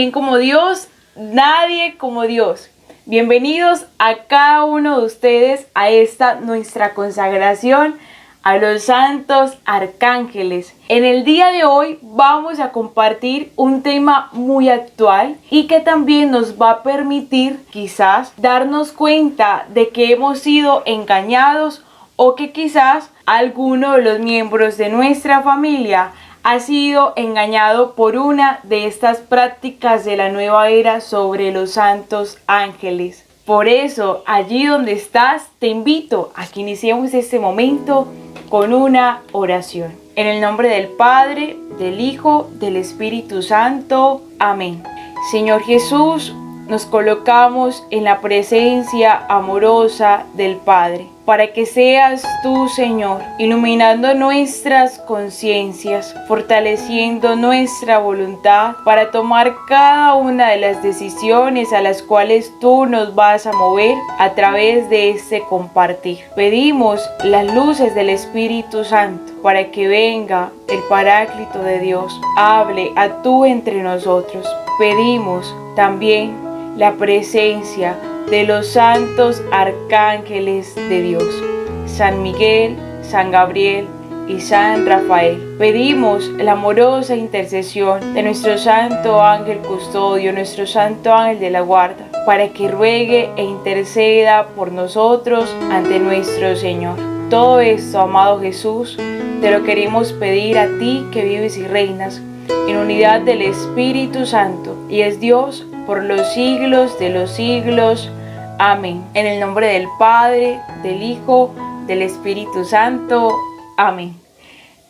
¿Quién como Dios? Nadie como Dios. Bienvenidos a cada uno de ustedes a esta nuestra consagración a los santos arcángeles. En el día de hoy vamos a compartir un tema muy actual y que también nos va a permitir quizás darnos cuenta de que hemos sido engañados o que quizás alguno de los miembros de nuestra familia ha sido engañado por una de estas prácticas de la nueva era sobre los santos ángeles. Por eso, allí donde estás, te invito a que iniciemos este momento con una oración. En el nombre del Padre, del Hijo, del Espíritu Santo. Amén. Señor Jesús, nos colocamos en la presencia amorosa del Padre, para que seas tú, Señor, iluminando nuestras conciencias, fortaleciendo nuestra voluntad para tomar cada una de las decisiones a las cuales tú nos vas a mover a través de este compartir. Pedimos las luces del Espíritu Santo para que venga el Paráclito de Dios, hable, actúe entre nosotros. Pedimos también la presencia de los santos arcángeles de Dios, San Miguel, San Gabriel y San Rafael. Pedimos la amorosa intercesión de nuestro santo ángel custodio, nuestro santo ángel de la guarda, para que ruegue e interceda por nosotros ante nuestro Señor. Todo esto, amado Jesús, te lo queremos pedir a ti que vives y reinas en unidad del Espíritu Santo y es Dios por los siglos de los siglos. Amén. En el nombre del Padre, del Hijo, del Espíritu Santo. Amén.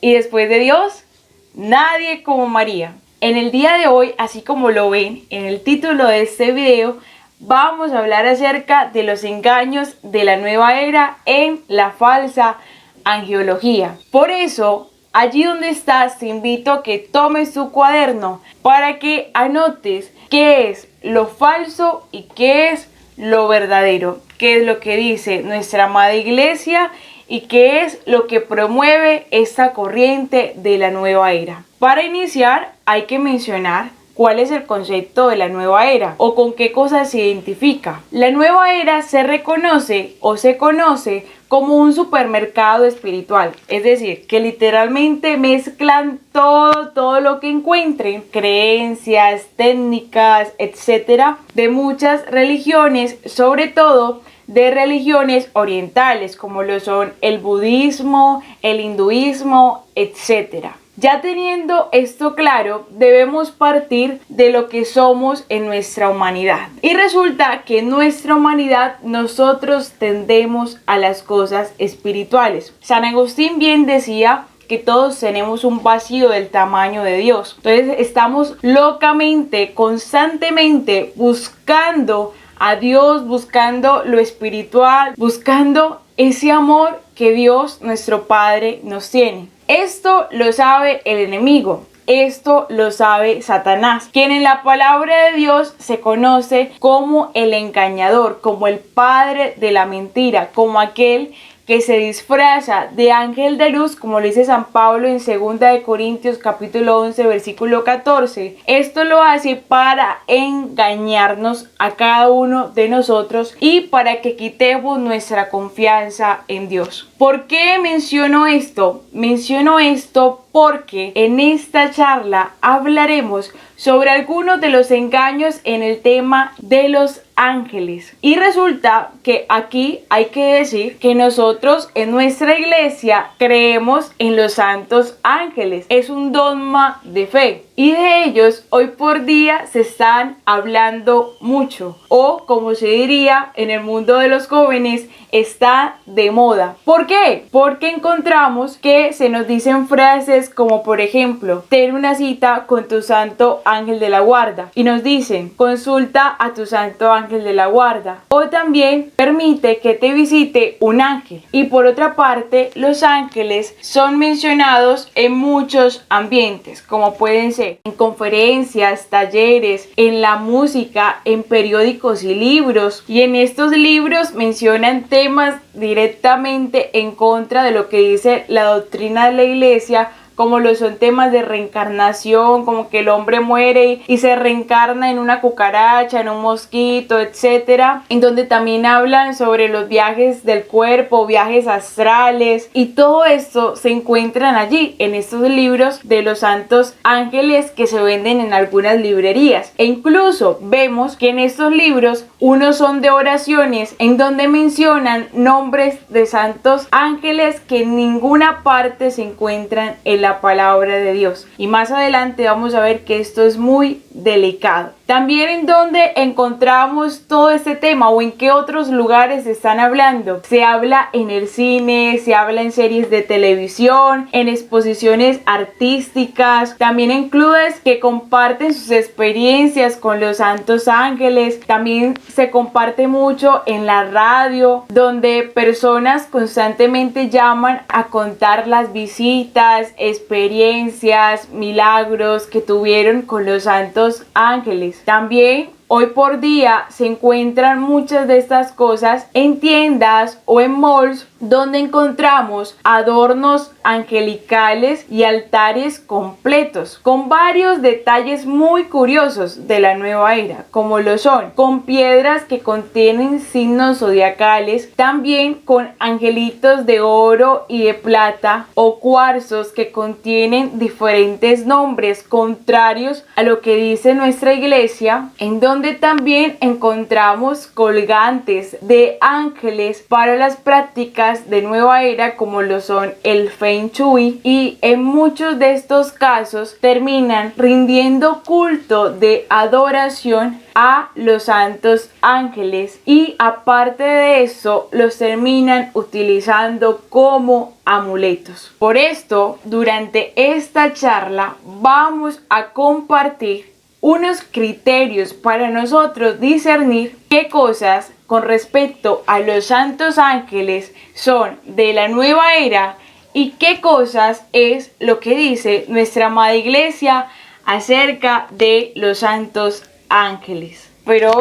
Y después de Dios, nadie como María. En el día de hoy, así como lo ven en el título de este video, vamos a hablar acerca de los engaños de la nueva era en la falsa angelología. Por eso, allí donde estás, te invito a que tomes tu cuaderno para que anotes qué es lo falso y qué es lo verdadero, qué es lo que dice nuestra amada iglesia y qué es lo que promueve esta corriente de la nueva era. Para iniciar, hay que mencionar cuál es el concepto de la nueva era o con qué cosas se identifica. La nueva era se reconoce o se conoce como un supermercado espiritual, es decir, que literalmente mezclan todo lo que encuentren, creencias, técnicas, etcétera, de muchas religiones, sobre todo de religiones orientales, como lo son el budismo, el hinduismo, etcétera. Ya teniendo esto claro, debemos partir de lo que somos en nuestra humanidad. Y resulta que en nuestra humanidad nosotros tendemos a las cosas espirituales. San Agustín bien decía que todos tenemos un vacío del tamaño de Dios. Entonces estamos locamente, constantemente buscando a Dios, buscando lo espiritual, buscando ese amor que Dios, nuestro Padre, nos tiene. Esto lo sabe el enemigo, esto lo sabe Satanás, quien en la palabra de Dios se conoce como el engañador, como el padre de la mentira, como aquel que se disfraza de ángel de luz, como lo dice San Pablo en 2 de Corintios capítulo 11 versículo 14. Esto lo hace para engañarnos a cada uno de nosotros y para que quitemos nuestra confianza en Dios. ¿Por qué menciono esto? Menciono esto porque en esta charla hablaremos sobre algunos de los engaños en el tema de los ángeles. Y resulta que aquí hay que decir que nosotros en nuestra iglesia creemos en los santos ángeles. Es un dogma de fe. Y de ellos hoy por día se están hablando mucho. O como se diría en el mundo de los jóvenes, está de moda. ¿Por qué? Porque encontramos que se nos dicen frases como por ejemplo, ten una cita con tu santo ángel de la guarda. Y nos dicen, consulta a tu santo ángel de la guarda. O también permite que te visite un ángel. Y por otra parte, los ángeles son mencionados en muchos ambientes, como pueden ser en conferencias, talleres, en la música, en periódicos y libros. Y en estos libros mencionan temas directamente en contra de lo que dice la doctrina de la iglesia como lo son temas de reencarnación, como que el hombre muere y se reencarna en una cucaracha, en un mosquito, etcétera, en donde también hablan sobre los viajes del cuerpo, viajes astrales, y todo esto se encuentran allí en estos libros de los santos ángeles que se venden en algunas librerías. E incluso vemos que en estos libros unos son de oraciones en donde mencionan nombres de santos ángeles que en ninguna parte se encuentran en la palabra de Dios. Y más adelante vamos a ver que esto es muy delicado. También en donde encontramos todo este tema o en qué otros lugares se están hablando. Se habla en el cine, se habla en series de televisión, en exposiciones artísticas, también en clubes que comparten sus experiencias con los santos ángeles. También se comparte mucho en la radio, donde personas constantemente llaman a contar las visitas, experiencias, milagros que tuvieron con los santos ángeles. También hoy por día se encuentran muchas de estas cosas en tiendas o en malls donde encontramos adornos angelicales y altares completos con varios detalles muy curiosos de la nueva era, como lo son con piedras que contienen signos zodiacales, también con angelitos de oro y de plata o cuarzos que contienen diferentes nombres contrarios a lo que dice nuestra iglesia, en donde también encontramos colgantes de ángeles para las prácticas de nueva era, como lo son el Feng Shui, y en muchos de estos casos terminan rindiendo culto de adoración a los santos ángeles, y aparte de eso los terminan utilizando como amuletos. Por esto, durante esta charla vamos a compartir unos criterios para nosotros discernir qué cosas con respecto a los santos ángeles son de la nueva era y qué cosas es lo que dice nuestra amada iglesia acerca de los santos ángeles. Pero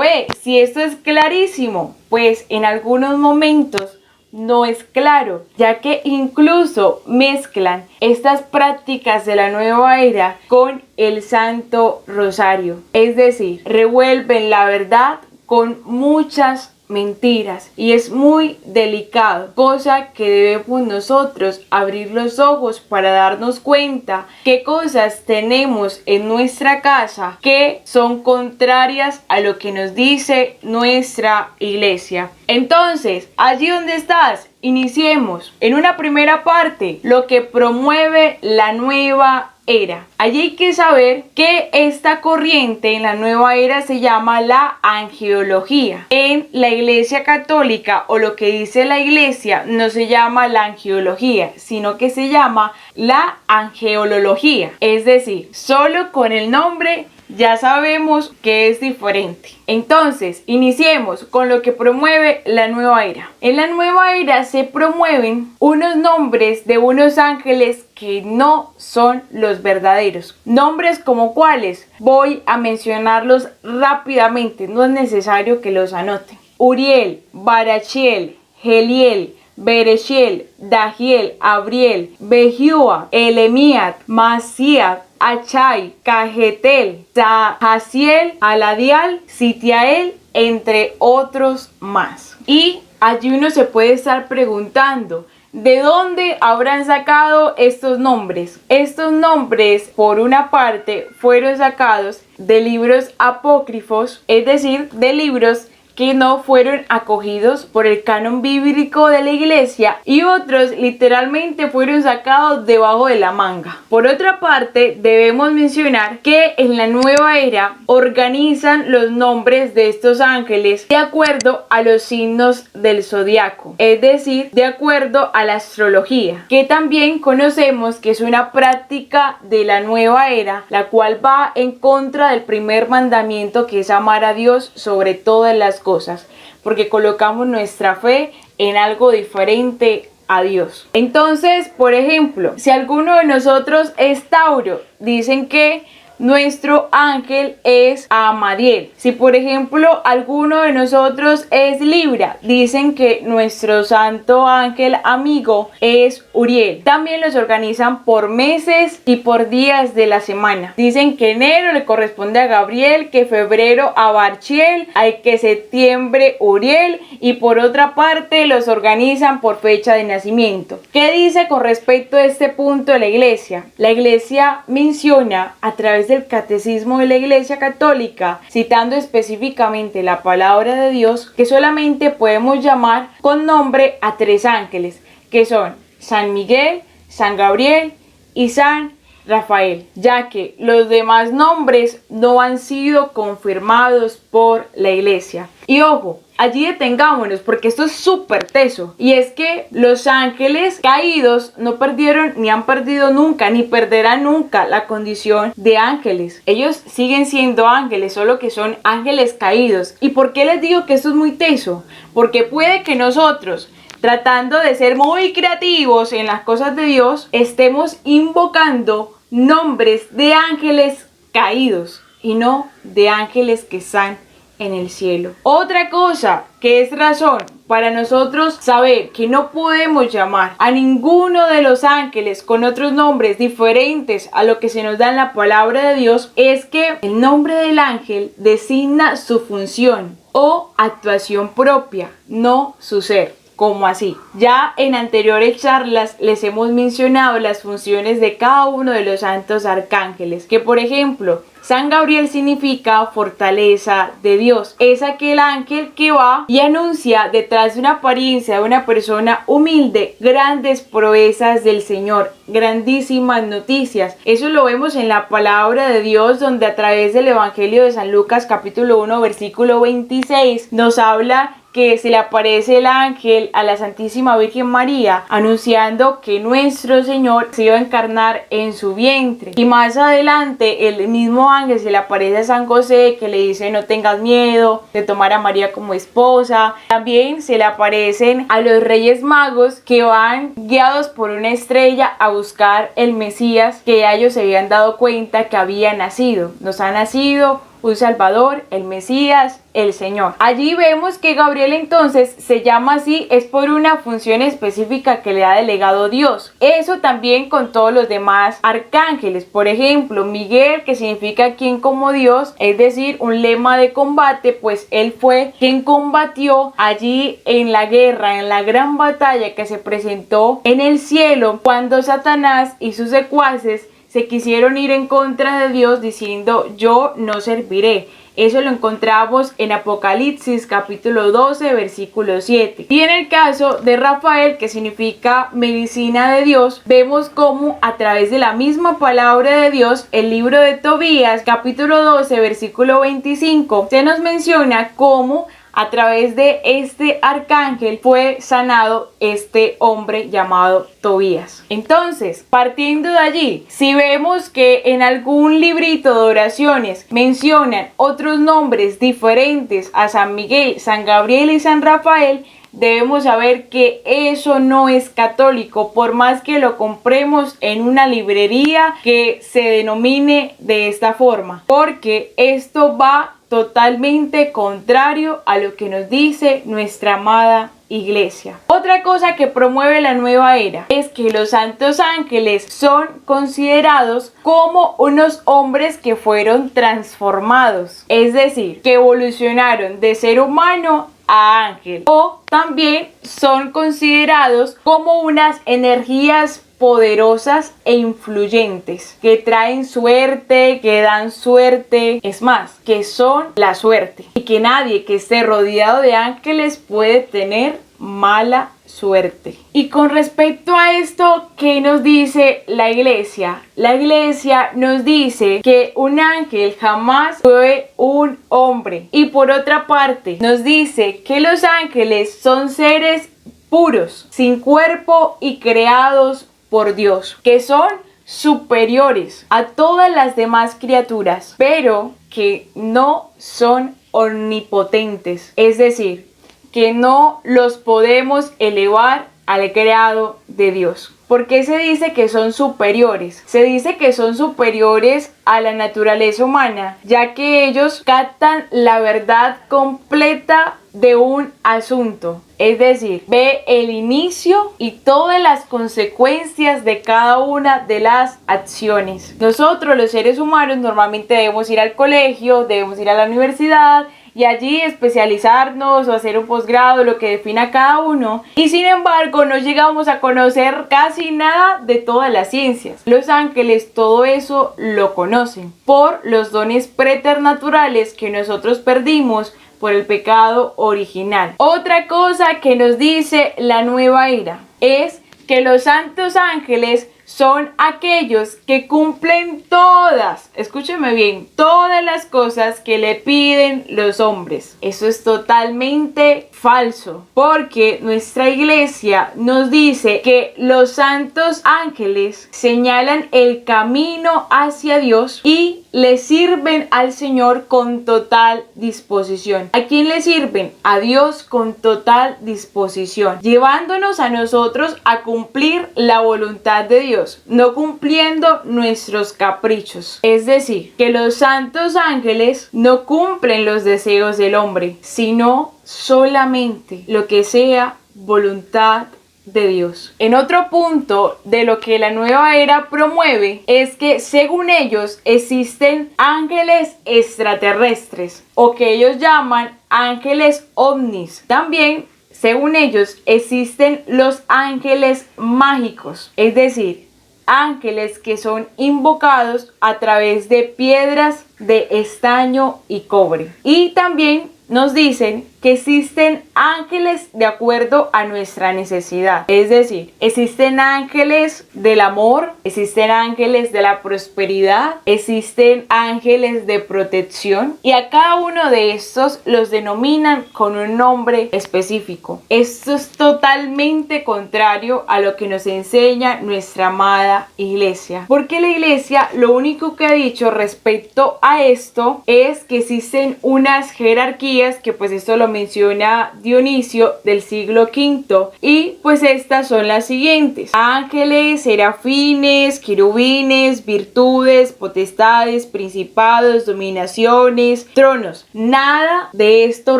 si esto es clarísimo, pues en algunos momentos no es claro, ya que incluso mezclan estas prácticas de la nueva era con el Santo Rosario. Es decir, revuelven la verdad con muchas mentiras, y es muy delicado, cosa que debemos nosotros abrir los ojos para darnos cuenta qué cosas tenemos en nuestra casa que son contrarias a lo que nos dice nuestra iglesia. Entonces, allí donde estás, iniciemos en una primera parte lo que promueve la nueva era. Allí hay que saber que esta corriente en la nueva era se llama la angeología. En la iglesia católica, o lo que dice la iglesia, no se llama la angeología, sino que se llama la angelología. Es decir, solo con el nombre ya sabemos que es diferente. Entonces, iniciemos con lo que promueve la nueva era. En la nueva era se promueven unos nombres de unos ángeles que no son los verdaderos. Nombres como cuáles, voy a mencionarlos rápidamente, no es necesario que los anoten. Uriel, Barachiel, Geliel, Berechiel, Dagiel, Abriel, Bejiúa, Elemiat, Masiat, Achai, Cajetel, Jaziel, Aladial, Sitiael, entre otros más. Y allí uno se puede estar preguntando, ¿de dónde habrán sacado estos nombres? Estos nombres, por una parte, fueron sacados de libros apócrifos, es decir, de libros que no fueron acogidos por el canon bíblico de la iglesia, y otros literalmente fueron sacados debajo de la manga. Por otra parte, debemos mencionar que en la nueva era organizan los nombres de estos ángeles de acuerdo a los signos del zodiaco, es decir, de acuerdo a la astrología, que también conocemos que es una práctica de la nueva era, la cual va en contra del primer mandamiento, que es amar a Dios sobre todas las cosas, porque colocamos nuestra fe en algo diferente a Dios. Entonces, por ejemplo, si alguno de nosotros es Tauro, dicen que nuestro ángel es Amadiel. Si por ejemplo alguno de nosotros es Libra, dicen que nuestro santo ángel amigo es Uriel. También los organizan por meses y por días de la semana. Dicen que enero le corresponde a Gabriel, que febrero a Barchiel, hay que septiembre Uriel, y por otra parte los organizan por fecha de nacimiento. ¿Qué dice con respecto a este punto de la iglesia? La iglesia menciona a través del catecismo de la Iglesia Católica, citando específicamente la palabra de Dios, que solamente podemos llamar con nombre a 3 ángeles, que son San Miguel, San Gabriel y San Rafael, ya que los demás nombres no han sido confirmados por la iglesia. Y ojo, allí detengámonos porque esto es súper teso, y es que los ángeles caídos no perdieron ni han perdido nunca ni perderán nunca la condición de ángeles. Ellos siguen siendo ángeles, solo que son ángeles caídos. ¿Y por qué les digo que esto es muy teso? Porque puede que nosotros, tratando de ser muy creativos en las cosas de Dios, estemos invocando nombres de ángeles caídos y no de ángeles que están en el cielo. Otra cosa que es razón para nosotros saber que no podemos llamar a ninguno de los ángeles con otros nombres diferentes a lo que se nos da en la palabra de Dios es que el nombre del ángel designa su función o actuación propia, no su ser. ¿Cómo así? Ya en anteriores charlas les hemos mencionado las funciones de cada uno de los santos arcángeles, que por ejemplo, San Gabriel significa fortaleza de Dios. Es aquel ángel que va y anuncia detrás de una apariencia de una persona humilde grandes proezas del Señor, grandísimas noticias. Eso lo vemos en la palabra de Dios, donde a través del Evangelio de San Lucas capítulo 1 versículo 26 nos habla que se le aparece el ángel a la Santísima Virgen María anunciando que nuestro Señor se iba a encarnar en su vientre. Y más adelante el mismo ángel se le aparece a San José, que le dice no tengas miedo de tomar a María como esposa. También se le aparecen a los Reyes Magos, que van guiados por una estrella a buscar el Mesías, que ellos se habían dado cuenta que había nacido. Nos ha nacido un Salvador, el Mesías, el Señor. Allí vemos que Gabriel entonces se llama así, es por una función específica que le ha delegado Dios. Eso también con todos los demás arcángeles. Por ejemplo, Miguel, que significa quien como Dios, es decir, un lema de combate, pues él fue quien combatió allí en la guerra, en la gran batalla que se presentó en el cielo, cuando Satanás y sus secuaces se quisieron ir en contra de Dios diciendo yo no serviré. Eso lo encontramos en Apocalipsis capítulo 12 versículo 7. Y en el caso de Rafael, que significa medicina de Dios, vemos cómo a través de la misma palabra de Dios, el libro de Tobías capítulo 12 versículo 25, se nos menciona cómo a través de este arcángel fue sanado este hombre llamado Tobías. Entonces, partiendo de allí, si vemos que en algún librito de oraciones mencionan otros nombres diferentes a San Miguel, San Gabriel y San Rafael, debemos saber que eso no es católico, por más que lo compremos en una librería que se denomine de esta forma, porque esto va totalmente contrario a lo que nos dice nuestra amada Iglesia. Otra cosa que promueve la nueva era es que los santos ángeles son considerados como unos hombres que fueron transformados, es decir, que evolucionaron de ser humano a ángel, o también son considerados como unas energías poderosas e influyentes que traen suerte, que dan suerte, es más, que son la suerte, y que nadie que esté rodeado de ángeles puede tener mala suerte. Y con respecto a esto, ¿qué nos dice la iglesia? La iglesia nos dice que un ángel jamás fue un hombre, y por otra parte nos dice que los ángeles son seres puros, sin cuerpo y creados por Dios, que son superiores a todas las demás criaturas, pero que no son omnipotentes, es decir, que no los podemos elevar al creado de Dios. ¿Por qué se dice que son superiores? Se dice que son superiores a la naturaleza humana, ya que ellos captan la verdad completa de un asunto. Es decir, ve el inicio y todas las consecuencias de cada una de las acciones. Nosotros, los seres humanos, normalmente debemos ir al colegio, debemos ir a la universidad y allí especializarnos o hacer un posgrado, lo que defina cada uno. Y sin embargo, no llegamos a conocer casi nada de todas las ciencias. Los ángeles todo eso lo conocen por los dones preternaturales que nosotros perdimos por el pecado original. Otra cosa que nos dice la nueva era es que los santos ángeles son aquellos que cumplen todas, escúcheme bien, todas las cosas que le piden los hombres. Eso es totalmente falso, porque nuestra iglesia nos dice que los santos ángeles señalan el camino hacia Dios y le sirven al Señor con total disposición. ¿A quién le sirven? A Dios con total disposición, llevándonos a nosotros a cumplir la voluntad de Dios, no cumpliendo nuestros caprichos. Es decir, que los santos ángeles no cumplen los deseos del hombre, sino solamente lo que sea voluntad de Dios. En otro punto de lo que la nueva era promueve es que según ellos existen ángeles extraterrestres o que ellos llaman ángeles ovnis. También según ellos existen los ángeles mágicos, es decir, ángeles que son invocados a través de piedras de estaño y cobre. Y también nos dicen que existen ángeles de acuerdo a nuestra necesidad. Es decir, existen ángeles del amor, existen ángeles de la prosperidad, existen ángeles de protección y a cada uno de estos los denominan con un nombre específico. Esto es totalmente contrario a lo que nos enseña nuestra amada iglesia, porque la iglesia lo único que ha dicho respecto a esto es que existen unas jerarquías, que pues esto lo menciona Dionisio del siglo V, y pues estas son las siguientes: ángeles, serafines, querubines, virtudes, potestades, principados, dominaciones, tronos. Nada de esto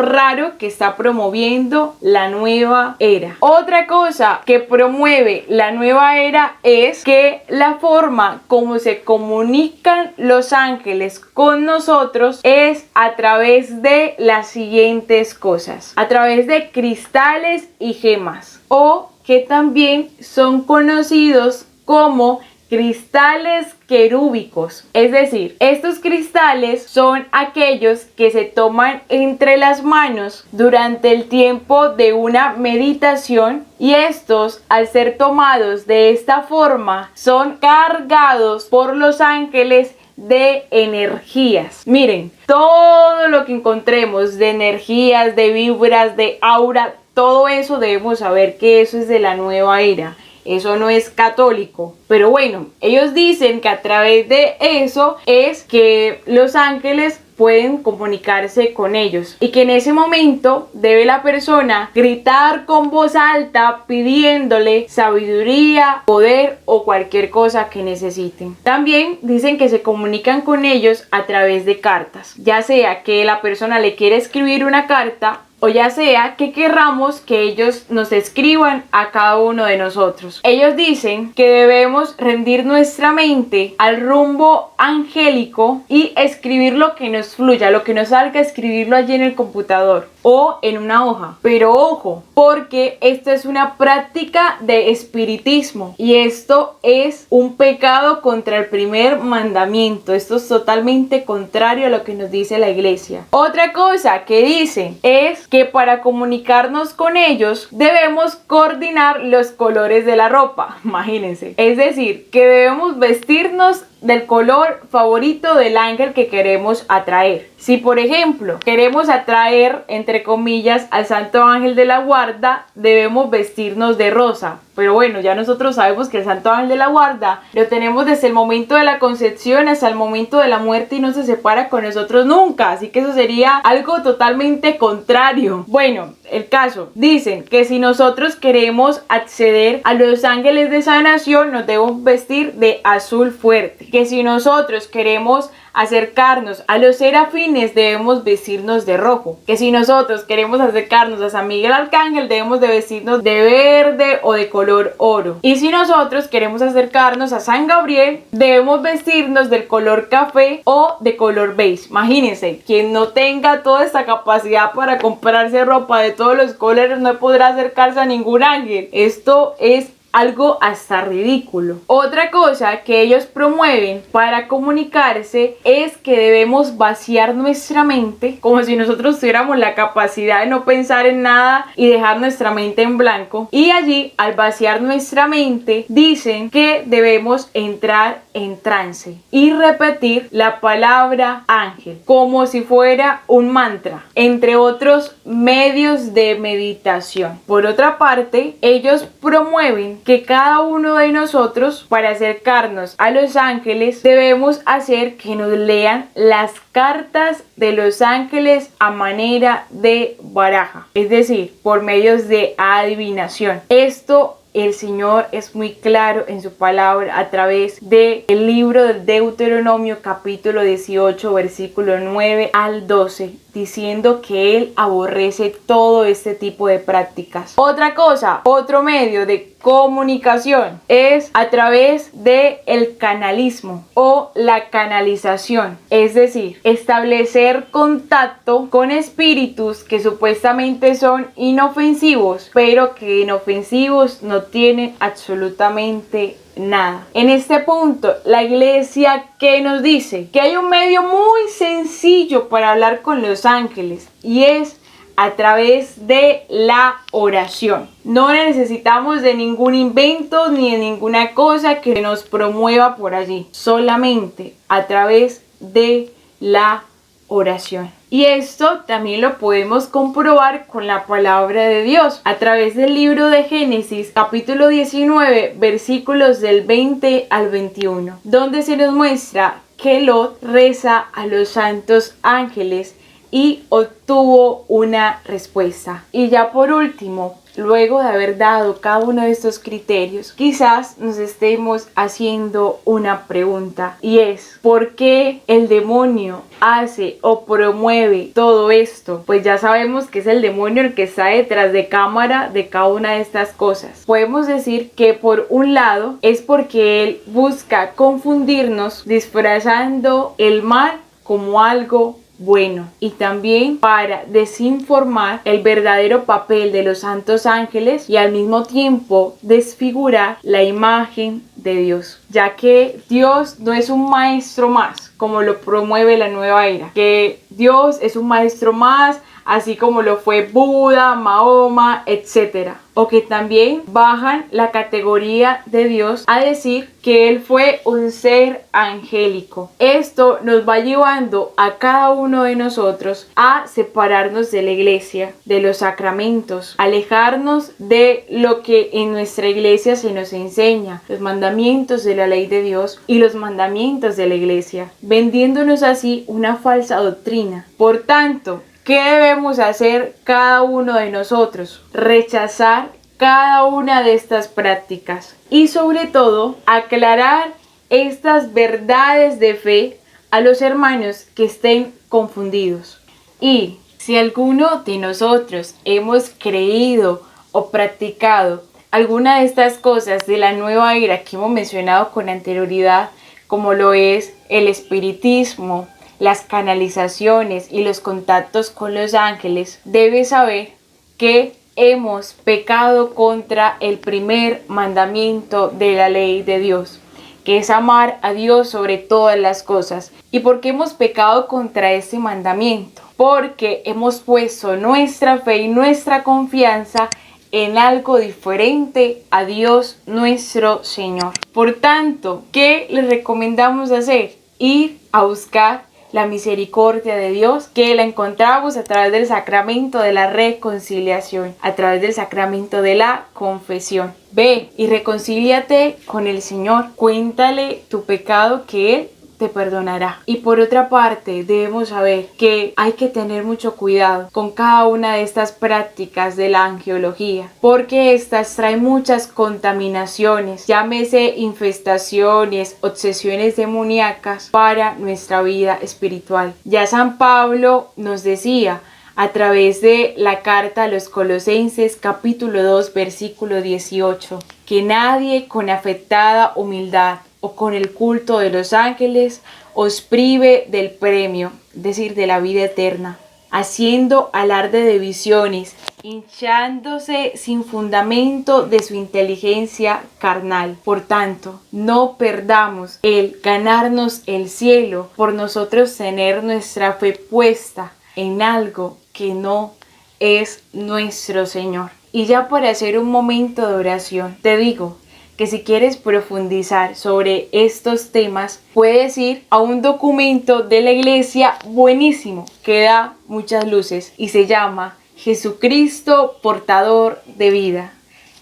raro que está promoviendo la nueva era. Otra cosa que promueve la nueva era es que la forma como se comunican los ángeles con nosotros es a través de las siguientes cosas: a través de cristales y gemas, o que también son conocidos como cristales querúbicos. Es decir, estos cristales son aquellos que se toman entre las manos durante el tiempo de una meditación, y estos, al ser tomados de esta forma, son cargados por los ángeles de energías. Miren, todo lo que encontremos de energías, de vibras, de aura, todo eso debemos saber que eso es de la nueva era. Eso no es católico. Pero bueno, ellos dicen que a través de eso es que los ángeles pueden comunicarse con ellos, y que en ese momento debe la persona gritar con voz alta pidiéndole sabiduría, poder o cualquier cosa que necesiten. También dicen que se comunican con ellos a través de cartas, ya sea que la persona le quiere escribir una carta, o ya sea que querramos que ellos nos escriban a cada uno de nosotros. Ellos dicen que debemos rendir nuestra mente al rumbo angélico y escribir lo que nos fluya, lo que nos salga, escribirlo allí en el computador o en una hoja. Pero ojo, porque esto es una práctica de espiritismo y esto es un pecado contra el primer mandamiento. Esto es totalmente contrario a lo que nos dice la iglesia. Otra cosa que dicen es que para comunicarnos con ellos debemos coordinar los colores de la ropa. Imagínense. Es decir, que debemos vestirnos del color favorito del ángel que queremos atraer. Si por ejemplo queremos atraer, entre comillas, al santo ángel de la guarda, debemos vestirnos de rosa. Pero bueno, ya nosotros sabemos que el santo ángel de la guarda lo tenemos desde el momento de la concepción hasta el momento de la muerte y no se separa con nosotros nunca. Así que eso sería algo totalmente contrario. Bueno, el caso, dicen que si nosotros queremos acceder a los ángeles de sanación, nos debemos vestir de azul fuerte. Que si nosotros queremos acercarnos a los serafines, debemos vestirnos de rojo. Que si nosotros queremos acercarnos a San Miguel Arcángel, debemos de vestirnos de verde o de color oro. Y si nosotros queremos acercarnos a San Gabriel, debemos vestirnos del color café o de color beige. Imagínense, quien no tenga toda esta capacidad para comprarse ropa de todos los colores no podrá acercarse a ningún ángel. Esto es algo hasta ridículo. Otra cosa que ellos promueven para comunicarse es que debemos vaciar nuestra mente, como si nosotros tuviéramos la capacidad de no pensar en nada y dejar nuestra mente en blanco. Y allí, al vaciar nuestra mente, dicen que debemos entrar en trance y repetir la palabra ángel como si fuera un mantra, entre otros medios de meditación. Por otra parte, ellos promueven que cada uno de nosotros, para acercarnos a los ángeles, debemos hacer que nos lean las cartas de los ángeles a manera de baraja, es decir, por medios de adivinación. Esto el Señor es muy claro en su palabra a través del libro del Deuteronomio capítulo 18 versículo 9 al 12, diciendo que Él aborrece todo este tipo de prácticas. Otra cosa, otro medio de comunicación es a través de el canalismo o la canalización, es decir, establecer contacto con espíritus que supuestamente son inofensivos, pero que inofensivos no tienen absolutamente nada. En este punto, la iglesia que nos dice que hay un medio muy sencillo para hablar con los ángeles y es a través de la oración. No necesitamos de ningún invento ni de ninguna cosa que nos promueva por allí, solamente a través de la oración. Y esto también lo podemos comprobar con la palabra de Dios a través del libro de Génesis capítulo 19 versículos del 20 al 21, donde se nos muestra que Lot reza a los santos ángeles y obtuvo una respuesta. Y ya por último, luego de haber dado cada uno de estos criterios, quizás nos estemos haciendo una pregunta y es: ¿por qué el demonio hace o promueve todo esto? Pues ya sabemos que es el demonio el que está detrás de cámara de cada una de estas cosas. Podemos decir que por un lado es porque él busca confundirnos disfrazando el mal como algo bueno y también para desinformar el verdadero papel de los santos ángeles y al mismo tiempo desfigurar la imagen de Dios, ya que Dios no es un maestro más como lo promueve la nueva era, que Dios es un maestro más así como lo fue Buda, Mahoma, etc. O que también bajan la categoría de Dios a decir que Él fue un ser angélico. Esto nos va llevando a cada uno de nosotros a separarnos de la iglesia, de los sacramentos, alejarnos de lo que en nuestra iglesia se nos enseña, los mandamientos de la ley de Dios y los mandamientos de la iglesia, vendiéndonos así una falsa doctrina. Por tanto, ¿qué debemos hacer cada uno de nosotros? Rechazar cada una de estas prácticas y sobre todo aclarar estas verdades de fe a los hermanos que estén confundidos. Y si alguno de nosotros hemos creído o practicado alguna de estas cosas de la nueva era que hemos mencionado con anterioridad, como lo es el espiritismo, las canalizaciones y los contactos con los ángeles, debe saber que hemos pecado contra el primer mandamiento de la ley de Dios, que es amar a Dios sobre todas las cosas. ¿Y por qué hemos pecado contra este mandamiento? Porque hemos puesto nuestra fe y nuestra confianza en algo diferente a Dios nuestro Señor. Por tanto, ¿qué les recomendamos hacer? Ir a buscar la misericordia de Dios, que la encontramos a través del sacramento de la reconciliación, a través del sacramento de la confesión. Ve y reconcíliate con el Señor, cuéntale tu pecado que Él te perdonará. Y por otra parte, debemos saber que hay que tener mucho cuidado con cada una de estas prácticas de la angiología, porque estas traen muchas contaminaciones, llámese infestaciones, obsesiones demoníacas para nuestra vida espiritual. Ya San Pablo nos decía a través de la carta a los Colosenses capítulo 2 versículo 18, que nadie con afectada humildad o con el culto de los ángeles os prive del premio, es decir, de la vida eterna, haciendo alarde de visiones, hinchándose sin fundamento de su inteligencia carnal. Por tanto, no perdamos el ganarnos el cielo por nosotros tener nuestra fe puesta en algo que no es nuestro Señor. Y ya para hacer un momento de oración, te digo que si quieres profundizar sobre estos temas, puedes ir a un documento de la iglesia buenísimo que da muchas luces y se llama Jesucristo portador de vida.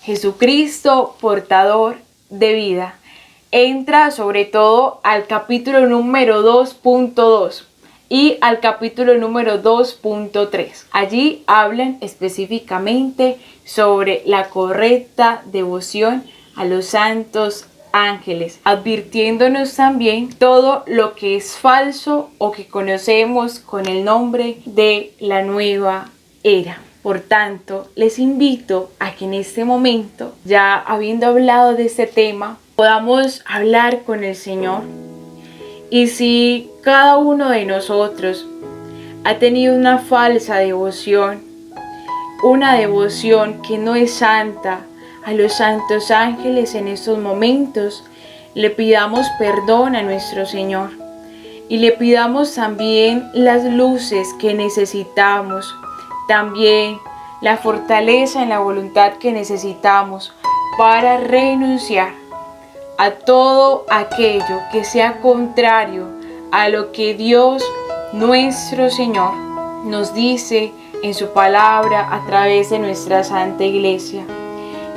Jesucristo portador de vida. Entra sobre todo al capítulo número 2.2 y al capítulo número 2.3. Allí hablan específicamente sobre la correcta devoción a los santos ángeles, advirtiéndonos también todo lo que es falso o que conocemos con el nombre de la nueva era. Por tanto, les invito a que en este momento, ya habiendo hablado de este tema, podamos hablar con el Señor. Y si cada uno de nosotros ha tenido una falsa devoción, una devoción que no es santa, a los santos ángeles en estos momentos, le pidamos perdón a nuestro Señor y le pidamos también las luces que necesitamos, también la fortaleza en la voluntad que necesitamos para renunciar a todo aquello que sea contrario a lo que Dios nuestro Señor nos dice en su palabra a través de nuestra Santa Iglesia.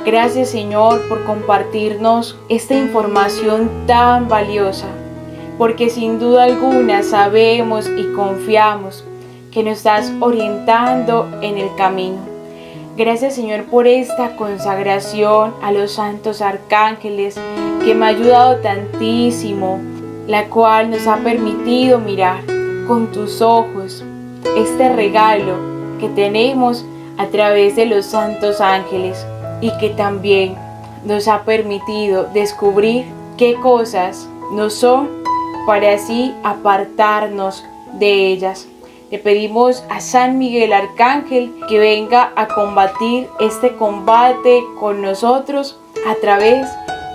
Gracias, Señor, por compartirnos esta información tan valiosa, porque sin duda alguna sabemos y confiamos que nos estás orientando en el camino. Gracias, Señor, por esta consagración a los santos arcángeles que me ha ayudado tantísimo, la cual nos ha permitido mirar con tus ojos este regalo que tenemos a través de los santos ángeles, y que también nos ha permitido descubrir qué cosas no son para así apartarnos de ellas. Le pedimos a San Miguel Arcángel que venga a combatir este combate con nosotros a través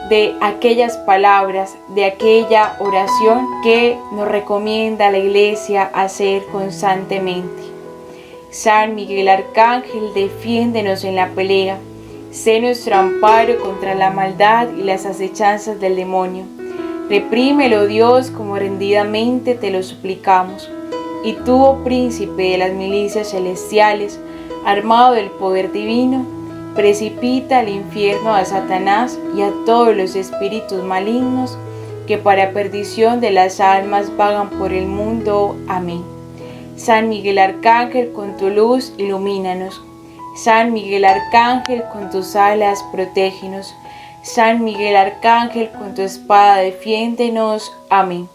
de aquellas palabras, de aquella oración que nos recomienda la Iglesia hacer constantemente. San Miguel Arcángel, defiéndenos en la pelea. Sé nuestro amparo contra la maldad y las acechanzas del demonio. Reprímelo, Dios, como rendidamente te lo suplicamos. Y tú, oh príncipe de las milicias celestiales, armado del poder divino, precipita al infierno a Satanás y a todos los espíritus malignos que para perdición de las almas vagan por el mundo. Amén. San Miguel Arcángel, con tu luz ilumínanos. San Miguel Arcángel, con tus alas protégenos. San Miguel Arcángel, con tu espada defiéndenos. Amén.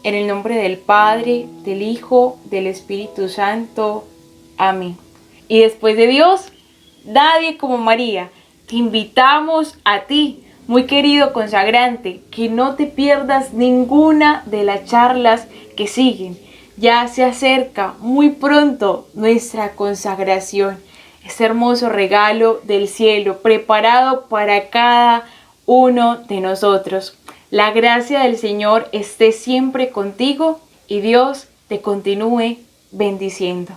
En el nombre del Padre, del Hijo, del Espíritu Santo. Amén. Y después de Dios, nadie como María. Te invitamos a ti, muy querido consagrante, que no te pierdas ninguna de las charlas que siguen. Ya se acerca muy pronto nuestra consagración. Este hermoso regalo del cielo preparado para cada uno de nosotros. La gracia del Señor esté siempre contigo y Dios te continúe bendiciendo.